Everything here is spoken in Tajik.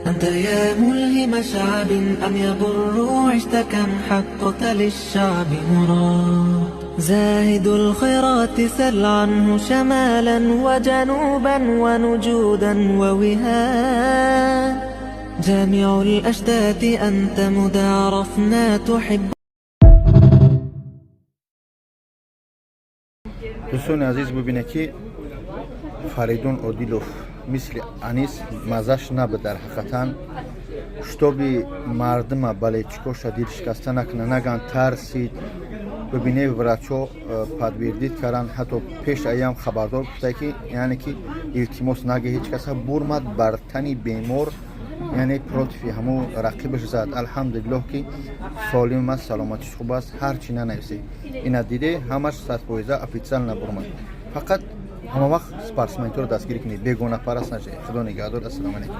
أنت يا ملهم شعب أم يضر عشت كم حققت للشعب مراد. زاهد الخيرات سل عنه شمالا وجنوبا ونجودا ووهاد. جامع الأشتات أنت مدى عرفنا تحب. دوستان عزیز ببینید که فریدون عادلوف مثل انیس مزش نبود در حقیقتا شتابی مردم بله چیکار شدید شکسته نکنه نگن ترسید ببینه ورچو پدویردید کردن حتی پیش ایام خبردار گفته که یعنی که التماس نگه هیچ کسا برمد بر تنی بیمار یعنی پروتفی همو رقیبش زد الحمدلله که سالم است سلامتیش خوب است هر چی ننویسی اینا دیده همش 100% افیتسال نبرمد فقط همه وقت سپارسمنتور دستگیری کنید بیگانه پرست نشه خدا نگهدار السلام علیکم